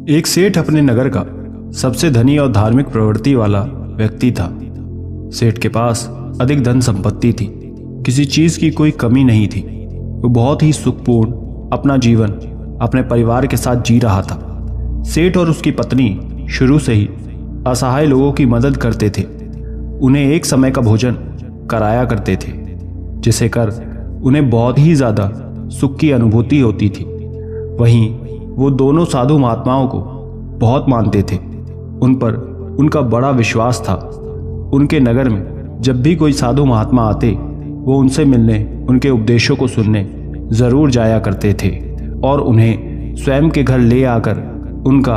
एक सेठ अपने नगर का सबसे धनी और धार्मिक प्रवृत्ति वाला व्यक्ति था। सेठ के पास अधिक धन संपत्ति थी, किसी चीज की कोई कमी नहीं थी। वो बहुत ही सुखपूर्ण अपना जीवन अपने परिवार के साथ जी रहा था। सेठ और उसकी पत्नी शुरू से ही असहाय लोगों की मदद करते थे। उन्हें एक समय का भोजन कराया करते थे, जिसे कर उन्हें बहुत ही ज्यादा सुख की अनुभूति होती थी। वहीं वो दोनों साधु महात्माओं को बहुत मानते थे। उन पर उनका बड़ा विश्वास था। उनके नगर में जब भी कोई साधु महात्मा आते, वो उनसे मिलने, उनके उपदेशों को सुनने जरूर जाया करते थे और उन्हें स्वयं के घर ले आकर उनका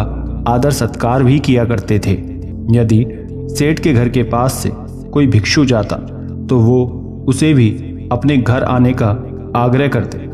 आदर सत्कार भी किया करते थे। यदि सेठ के घर के पास से कोई भिक्षु जाता तो वो उसे भी अपने घर आने का आग्रह करते।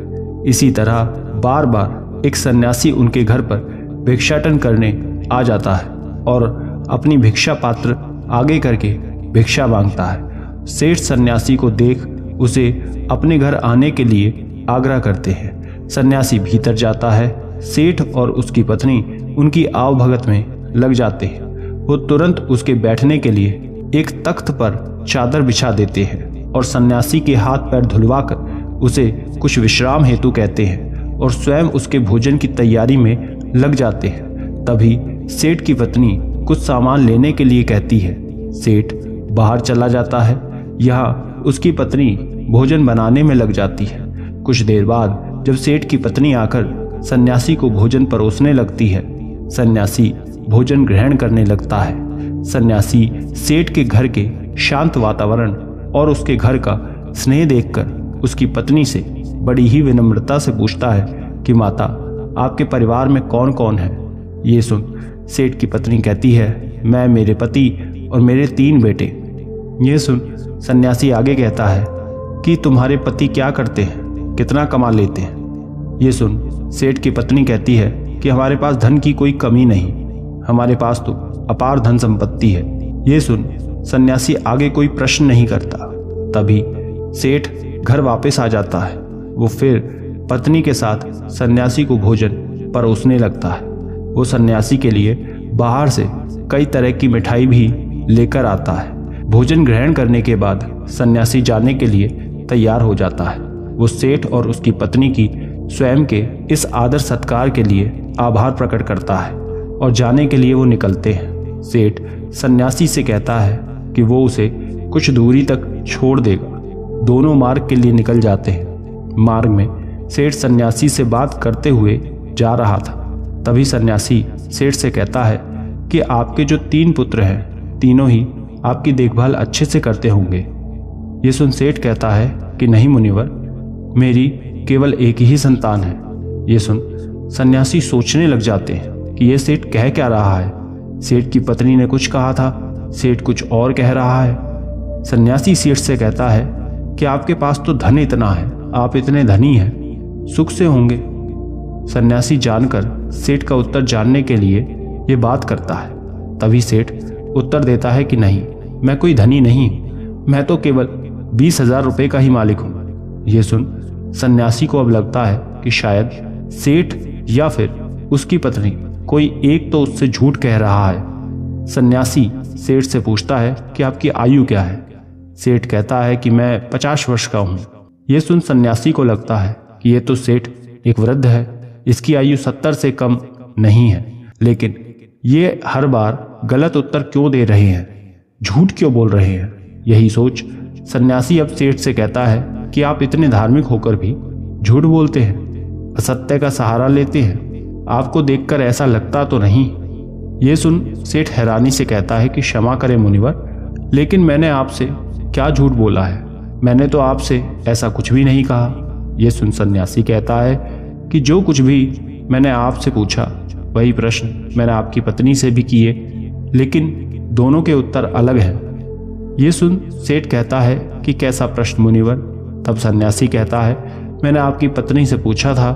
इसी तरह बार बार एक सन्यासी उनके घर पर भिक्षाटन करने आ जाता है और अपनी भिक्षा पात्र आगे करके भिक्षा मांगता है। सेठ सन्यासी को देख उसे अपने घर आने के लिए आग्रह करते हैं। सन्यासी भीतर जाता है। सेठ और उसकी पत्नी उनकी आवभगत में लग जाते हैं। वो तुरंत उसके बैठने के लिए एक तख्त पर चादर बिछा देते हैं और सन्यासी के हाथ पैर धुलवाकर उसे कुछ विश्राम हेतु कहते हैं और स्वयं उसके भोजन की तैयारी में लग जाते हैं। तभी सेठ की पत्नी कुछ सामान लेने के लिए कहती है। सेठ बाहर चला जाता है। यहाँ उसकी पत्नी भोजन बनाने में लग जाती है। कुछ देर बाद जब सेठ की पत्नी आकर सन्यासी को भोजन परोसने लगती है, सन्यासी भोजन ग्रहण करने लगता है। सन्यासी सेठ के घर के शांत वातावरण और उसके घर का स्नेह देखकर उसकी पत्नी से बड़ी ही विनम्रता से पूछता है कि माता, आपके परिवार में कौन कौन है? ये सुन सेठ की पत्नी कहती है, मैं, मेरे पति और मेरे 3 बेटे। ये सुन सन्यासी आगे कहता है कि तुम्हारे पति क्या करते हैं, कितना कमा लेते हैं? ये सुन सेठ की पत्नी कहती है कि हमारे पास धन की कोई कमी नहीं, हमारे पास तो अपार धन संपत्ति है। ये सुन सन्यासी आगे कोई प्रश्न नहीं करता। तभी सेठ घर वापस आ जाता है। वो फिर पत्नी के साथ सन्यासी को भोजन परोसने लगता है। वो सन्यासी के लिए बाहर से कई तरह की मिठाई भी लेकर आता है। भोजन ग्रहण करने के बाद सन्यासी जाने के लिए तैयार हो जाता है। वो सेठ और उसकी पत्नी की स्वयं के इस आदर सत्कार के लिए आभार प्रकट करता है और जाने के लिए वो निकलते हैं। सेठ सन्यासी से कहता है कि वो उसे कुछ दूरी तक छोड़ देगा। दोनों मार्ग के लिए निकल जाते हैं। मार्ग में सेठ सन्यासी से बात करते हुए जा रहा था। तभी सन्यासी सेठ से कहता है कि आपके जो 3 पुत्र हैं, तीनों ही आपकी देखभाल अच्छे से करते होंगे। ये सुन सेठ कहता है कि नहीं मुनिवर, मेरी केवल एक ही संतान है। ये सुन सन्यासी सोचने लग जाते हैं कि ये सेठ कह क्या रहा है। सेठ की पत्नी ने कुछ कहा था, सेठ कुछ और कह रहा है। सन्यासी सेठ से कहता है कि आपके पास तो धन इतना है, आप इतने धनी हैं, सुख से होंगे। सन्यासी जानकर सेठ का उत्तर जानने के लिए ये बात करता है। तभी सेठ उत्तर देता है कि नहीं, मैं कोई धनी नहीं, मैं तो केवल 20,000 रुपये का ही मालिक हूँ। ये सुन सन्यासी को अब लगता है कि शायद सेठ या फिर उसकी पत्नी कोई एक तो उससे झूठ कह रहा है। सन्यासी सेठ से पूछता है कि आपकी आयु क्या है? सेठ कहता है कि मैं 50 वर्ष का हूँ। ये सुन सन्यासी को लगता है कि ये तो सेठ एक वृद्ध है, इसकी आयु 70 से कम नहीं है। लेकिन ये हर बार गलत उत्तर क्यों दे रहे हैं, झूठ क्यों बोल रहे हैं? यही सोच सन्यासी अब सेठ से कहता है कि आप इतने धार्मिक होकर भी झूठ बोलते हैं, असत्य का सहारा लेते हैं, आपको देखकर ऐसा लगता तो नहीं। ये सुन सेठ हैरानी से कहता है कि क्षमा करें मुनिवर, लेकिन मैंने आपसे क्या झूठ बोला है? मैंने तो आपसे ऐसा कुछ भी नहीं कहा। ये सुन सन्यासी कहता है कि जो कुछ भी मैंने आपसे पूछा वही प्रश्न मैंने आपकी पत्नी से भी किए, लेकिन दोनों के उत्तर अलग हैं। ये सुन सेठ कहता है कि कैसा प्रश्न मुनिवर? तब सन्यासी कहता है, मैंने आपकी पत्नी से पूछा था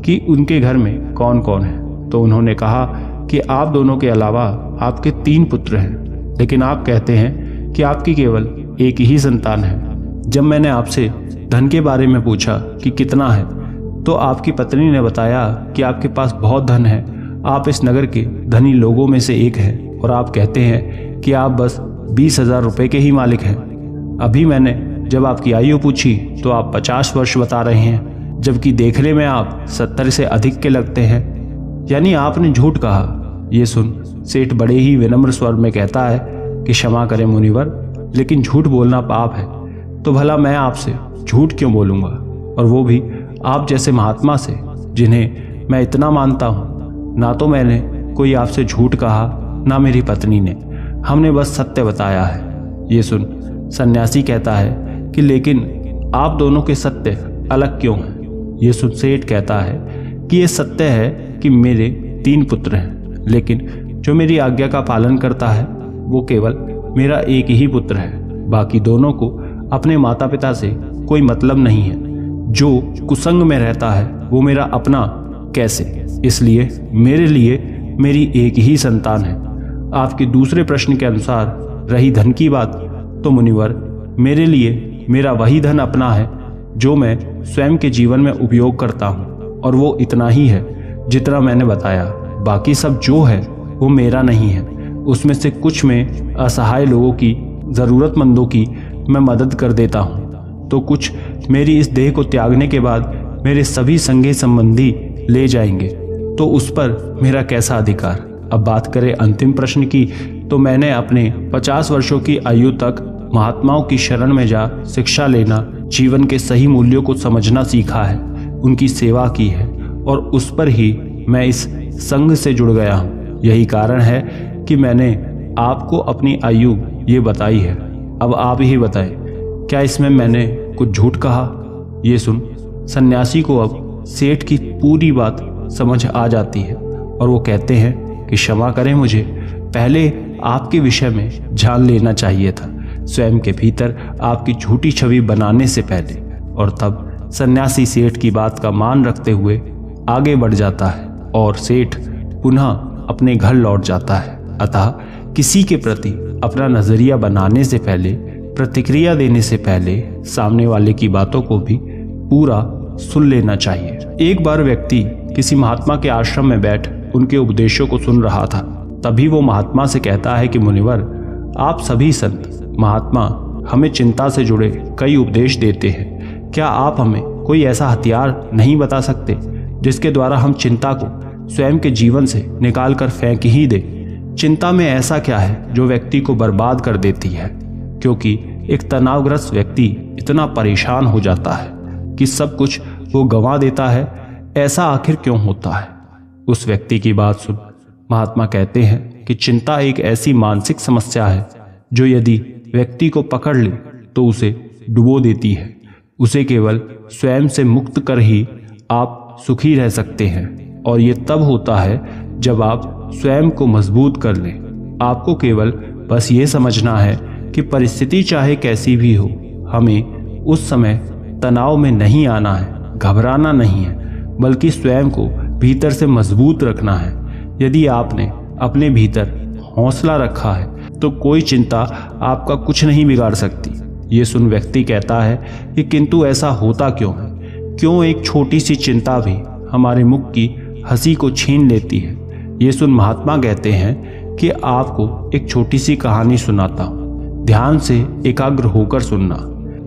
कि उनके घर में कौन कौन है, तो उन्होंने कहा कि आप दोनों के अलावा आपके 3 पुत्र हैं, लेकिन आप कहते हैं कि आपकी केवल एक ही संतान है। जब मैंने आपसे धन के बारे में पूछा कि कितना है, तो आपकी पत्नी ने बताया कि आपके पास बहुत धन है आप इस नगर के धनी लोगों में से एक हैं और आप कहते हैं कि आप बस 20,000 रुपये के ही मालिक हैं। अभी मैंने जब आपकी आयु पूछी तो आप 50 वर्ष बता रहे हैं, जबकि देखने में आप 70 से अधिक के लगते हैं, यानी आपने झूठ कहा। ये सुन सेठ बड़े ही विनम्र स्वर में कहता है कि क्षमा करें मुनिवर, लेकिन झूठ बोलना पाप है, तो भला मैं आपसे झूठ क्यों बोलूँगा, और वो भी आप जैसे महात्मा से जिन्हें मैं इतना मानता हूँ। ना तो मैंने कोई आपसे झूठ कहा, ना मेरी पत्नी ने, हमने बस सत्य बताया है। ये सुन सन्यासी कहता है कि लेकिन आप दोनों के सत्य अलग क्यों हैं। ये सुन सेठ कहता है कि ये सत्य है कि मेरे 3 पुत्र हैं, लेकिन जो मेरी आज्ञा का पालन करता है वो केवल मेरा एक ही पुत्र है, बाकी दोनों को अपने माता पिता से कोई मतलब नहीं है। जो कुसंग में रहता है वो मेरा अपना कैसे, इसलिए मेरे लिए मेरी एक ही संतान है। आपके दूसरे प्रश्न के अनुसार रही धन की बात, तो मुनिवर मेरे लिए मेरा वही धन अपना है जो मैं स्वयं के जीवन में उपयोग करता हूँ, और वो इतना ही है जितना मैंने बताया। बाकी सब जो है वो मेरा नहीं है, उसमें से कुछ में असहाय लोगों की, ज़रूरतमंदों की मैं मदद कर देता हूँ, तो कुछ मेरी इस देह को त्यागने के बाद मेरे सभी संगी संबंधी ले जाएंगे, तो उस पर मेरा कैसा अधिकार। अब बात करें अंतिम प्रश्न की, तो मैंने अपने 50 वर्षों की आयु तक महात्माओं की शरण में जा शिक्षा लेना, जीवन के सही मूल्यों को समझना सीखा है, उनकी सेवा की है, और उस पर ही मैं इस संघ से जुड़ गया हूँ। यही कारण है कि मैंने आपको अपनी आयु ये बताई है। अब आप ही बताएं, क्या इसमें मैंने कुछ झूठ कहा। ये सुन सन्यासी को अब सेठ की पूरी बात समझ आ जाती है, और वो कहते हैं कि क्षमा करें, मुझे पहले आपके विषय में जान लेना चाहिए था, स्वयं के भीतर आपकी झूठी छवि बनाने से पहले। और तब सन्यासी सेठ की बात का मान रखते हुए आगे बढ़ जाता है, और सेठ पुनः अपने घर लौट जाता है। अतः किसी के प्रति अपना नजरिया बनाने से पहले, प्रतिक्रिया देने से पहले सामने वाले की बातों को भी पूरा सुन लेना चाहिए। एक बार व्यक्ति किसी महात्मा के आश्रम में बैठ उनके उपदेशों को सुन रहा था। तभी वो महात्मा से कहता है कि मुनिवर, आप सभी संत महात्मा हमें चिंता से जुड़े कई उपदेश देते हैं, क्या आप हमें कोई ऐसा हथियार नहीं बता सकते जिसके द्वारा हम चिंता को स्वयं के जीवन से निकाल कर फेंक ही दें। चिंता में ऐसा क्या है जो व्यक्ति को बर्बाद कर देती है, क्योंकि एक तनावग्रस्त व्यक्ति इतना परेशान हो जाता है कि सब कुछ वो गंवा देता है। ऐसा आखिर क्यों होता है। उस व्यक्ति की बात सुन महात्मा कहते हैं कि चिंता एक ऐसी मानसिक समस्या है जो यदि व्यक्ति को पकड़ ले तो उसे डुबो देती है। उसे केवल स्वयं से मुक्त कर ही आप सुखी रह सकते हैं, और ये तब होता है जब आप स्वयं को मजबूत कर लें। आपको केवल बस ये समझना है कि परिस्थिति चाहे कैसी भी हो, हमें उस समय तनाव में नहीं आना है, घबराना नहीं है, बल्कि स्वयं को भीतर से मजबूत रखना है। यदि आपने अपने भीतर हौसला रखा है तो कोई चिंता आपका कुछ नहीं बिगाड़ सकती। ये सुन व्यक्ति कहता है कि किंतु ऐसा होता क्यों है, क्यों एक छोटी सी चिंता भी हमारे मुख की हंसी को छीन लेती है। ये सुन महात्मा कहते हैं कि आपको एक छोटी सी कहानी सुनाता हूँ, ध्यान से एकाग्र होकर सुनना।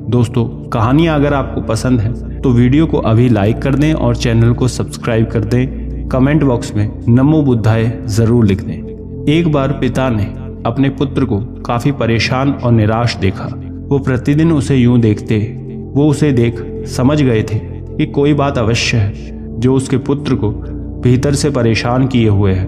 दोस्तों, कहानियाँ अगर आपको पसंद है तो वीडियो को अभी लाइक कर दें और चैनल को सब्सक्राइब कर दें। कमेंट बॉक्स में नमो बुद्धाय जरूर लिख दें। एक बार पिता ने अपने पुत्र को काफी परेशान और निराश देखा। वो प्रतिदिन उसे यूं देखते, वो उसे देख समझ गए थे कि कोई बात अवश्य है जो उसके पुत्र को भीतर से परेशान किए हुए है।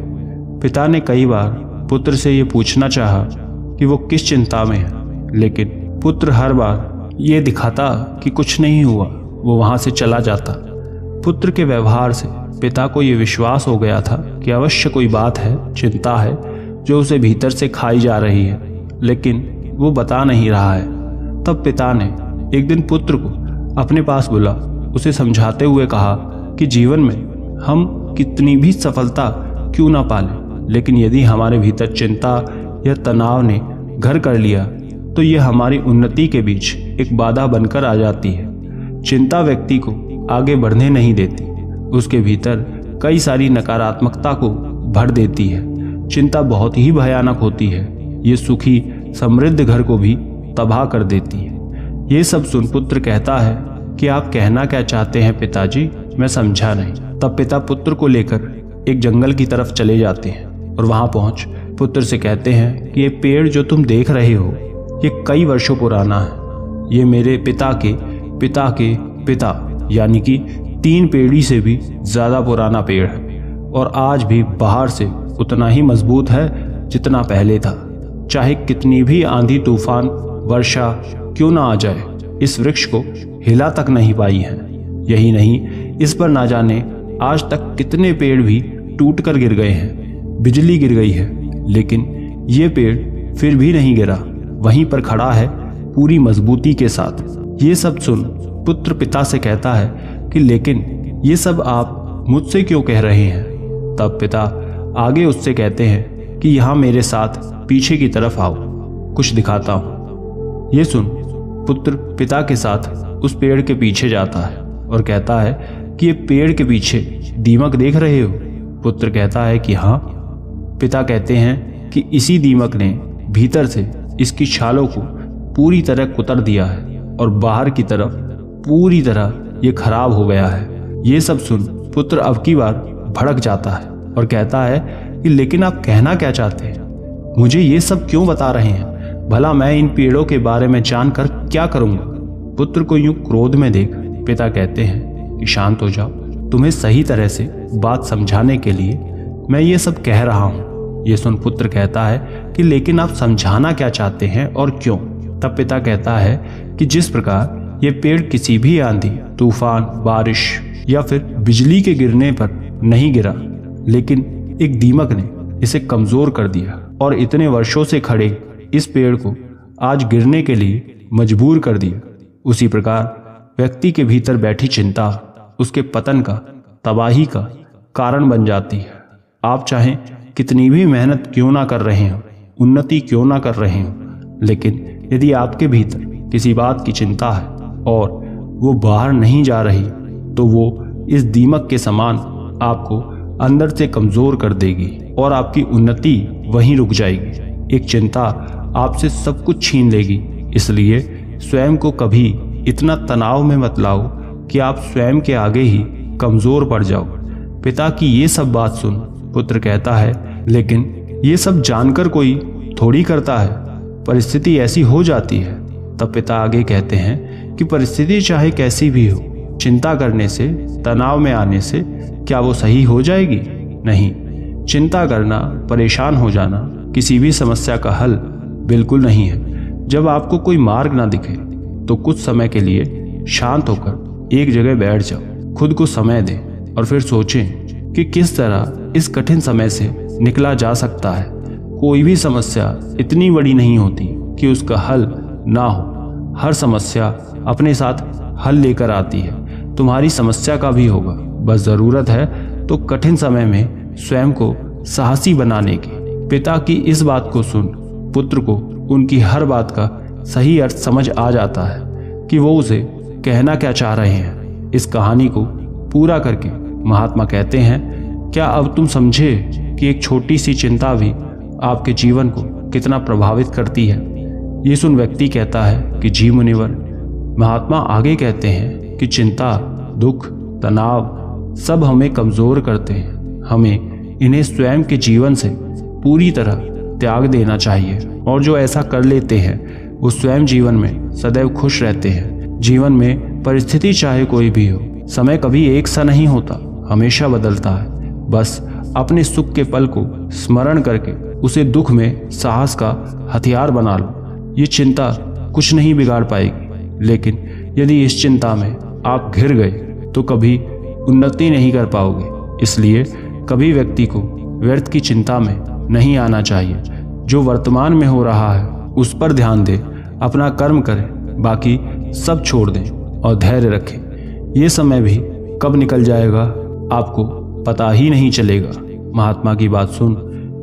पिता ने कई बार पुत्र से ये पूछना चाहा कि वो किस चिंता में है, लेकिन पुत्र हर बार ये दिखाता कि कुछ नहीं हुआ, वो वहां से चला जाता। पुत्र के व्यवहार से पिता को ये विश्वास हो गया था कि अवश्य कोई बात है, चिंता है जो उसे भीतर से खाई जा रही है, लेकिन वो बता नहीं रहा है। तब पिता ने एक दिन पुत्र को अपने पास बुला उसे समझाते हुए कहा कि जीवन में हम कितनी भी सफलता क्यों ना पालें, लेकिन यदि हमारे भीतर चिंता या तनाव ने घर कर लिया तो यह हमारी उन्नति के बीच एक बाधा बनकर आ जाती है। चिंता व्यक्ति को आगे बढ़ने नहीं देती, उसके भीतर कई सारी नकारात्मकता को भर देती है। चिंता बहुत ही भयानक होती है, ये सुखी समृद्ध घर को भी तबाह कर देती है। ये सब सुन पुत्र कहता है कि आप कहना क्या चाहते हैं पिताजी, मैं समझा नहीं। तब पिता पुत्र को लेकर एक जंगल की तरफ चले जाते हैं और वहां पहुंच पुत्र से कहते हैं कि ये पेड़ जो तुम देख रहे हो ये कई वर्षों पुराना है। ये मेरे पिता के पिता के पिता यानी कि 3 पीढ़ी से भी ज्यादा पुराना पेड़ है और आज भी बाहर से उतना ही मजबूत है जितना पहले था। चाहे कितनी भी आंधी तूफान वर्षा क्यों ना आ जाए, इस वृक्ष को हिला तक नहीं पाई है। यही नहीं, इस पर ना जाने आज तक कितने पेड़ भी टूट कर गिर गए हैं, बिजली गिर गई है, लेकिन ये पेड़ फिर भी नहीं गिरा, वहीं पर खड़ा है पूरी मजबूती के साथ। ये सब सुन पुत्र पिता से कहता है कि लेकिन ये सब आप मुझसे क्यों कह रहे हैं। तब पिता आगे उससे कहते हैं कि यहाँ मेरे साथ पीछे की तरफ आओ, कुछ दिखाता हूँ। ये सुन पुत्र पिता के साथ उस पेड़ के पीछे जाता है और कहता है कि ये पेड़ के पीछे दीमक देख रहे हो। पुत्र कहता है कि हाँ। पिता कहते हैं कि इसी दीमक ने भीतर से इसकी छालों को पूरी तरह कुतर दिया है और बाहर की तरफ पूरी तरह ये खराब हो गया है। ये सब सुन पुत्र अब की बार भड़क जाता है और कहता है कि लेकिन आप कहना क्या चाहते हैं, मुझे ये सब क्यों बता रहे हैं, भला मैं इन पेड़ों के बारे में जानकर क्या करूंगा। पुत्र को यूं क्रोध में देख पिता कहते हैं कि शांत हो जाओ, तुम्हें सही तरह से बात समझाने के लिए मैं ये सब कह रहा हूँ। ये सुन पुत्र कहता है कि लेकिन आप समझाना क्या चाहते हैं और क्यों। तब पिता कहता है कि जिस प्रकार ये पेड़ किसी भी आंधी तूफान बारिश या फिर बिजली के गिरने पर नहीं गिरा, लेकिन एक दीमक ने इसे कमजोर कर दिया और इतने वर्षों से खड़े इस पेड़ को आज गिरने के लिए मजबूर कर दिया, उसी प्रकार व्यक्ति के भीतर बैठी चिंता उसके पतन का तबाही का कारण बन जाती है। आप चाहें कितनी भी मेहनत क्यों ना कर रहे हो, उन्नति क्यों ना कर रहे हो, लेकिन यदि आपके भीतर किसी बात की चिंता है और वो बाहर नहीं जा रही तो वो इस दीमक के समान आपको अंदर से कमजोर कर देगी और आपकी उन्नति वहीं रुक जाएगी। एक चिंता आपसे सब कुछ छीन लेगी। इसलिए स्वयं को कभी इतना तनाव में मत लाओ कि आप स्वयं के आगे ही कमजोर पड़ जाओ। पिता की ये सब बात सुन पुत्र कहता है लेकिन ये सब जानकर कोई थोड़ी करता है, परिस्थिति ऐसी हो जाती है। तब पिता आगे कहते हैं कि परिस्थिति चाहे कैसी भी हो, चिंता करने से तनाव में आने से क्या वो सही हो जाएगी? नहीं। चिंता करना, परेशान हो जाना किसी भी समस्या का हल बिल्कुल नहीं है। जब आपको कोई मार्ग ना दिखे तो कुछ समय के लिए शांत होकर एक जगह बैठ जाओ, खुद को समय दें और फिर सोचें कि किस तरह इस कठिन समय से निकला जा सकता है। कोई भी समस्या इतनी बड़ी नहीं होती कि उसका हल ना हो। हर समस्या अपने साथ हल लेकर आती है। तुम्हारी समस्या का भी होगा, बस जरूरत है तो कठिन समय में स्वयं को साहसी बनाने की। पिता की इस बात को सुन पुत्र को उनकी हर बात का सही अर्थ समझ आ जाता है कि वो उसे कहना क्या चाह रहे हैं। इस कहानी को पूरा करके महात्मा कहते हैं, क्या अब तुम समझे कि एक छोटी सी चिंता भी आपके जीवन को कितना प्रभावित करती है। ये सुन व्यक्ति कहता है कि जी मुनिवर। महात्मा आगे कहते हैं कि चिंता, दुख, तनाव सब हमें कमजोर करते हैं। हमें इन्हें स्वयं के जीवन से पूरी तरह त्याग देना चाहिए और जो ऐसा कर लेते हैं वो स्वयं जीवन में सदैव खुश रहते हैं। जीवन में परिस्थिति चाहे कोई भी हो, समय कभी एक सा नहीं होता, हमेशा बदलता है। बस अपने सुख के पल को स्मरण करके उसे दुख में साहस का हथियार बना लो। ये चिंता कुछ नहीं बिगाड़ पाएगी, लेकिन यदि इस चिंता में आप घिर गए तो कभी उन्नति नहीं कर पाओगे। इसलिए कभी व्यक्ति को व्यर्थ की चिंता में नहीं आना चाहिए। जो वर्तमान में हो रहा है उस पर ध्यान दे, अपना कर्म करें, बाकी सब छोड़ दें और धैर्य रखें। ये समय भी कब निकल जाएगा आपको पता ही नहीं चलेगा। महात्मा की बात सुन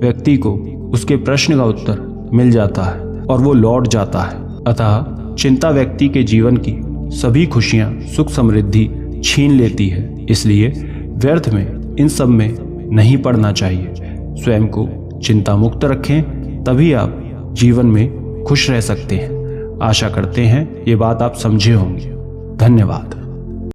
व्यक्ति को उसके प्रश्न का उत्तर मिल जाता है और वो लौट जाता है। अतः चिंता व्यक्ति के जीवन की सभी खुशियां, सुख समृद्धि छीन लेती है। इसलिए व्यर्थ में इन सब में नहीं पड़ना चाहिए। स्वयं को चिंता मुक्त रखें, तभी आप जीवन में खुश रह सकते हैं। आशा करते हैं ये बात आप समझे होंगे। धन्यवाद।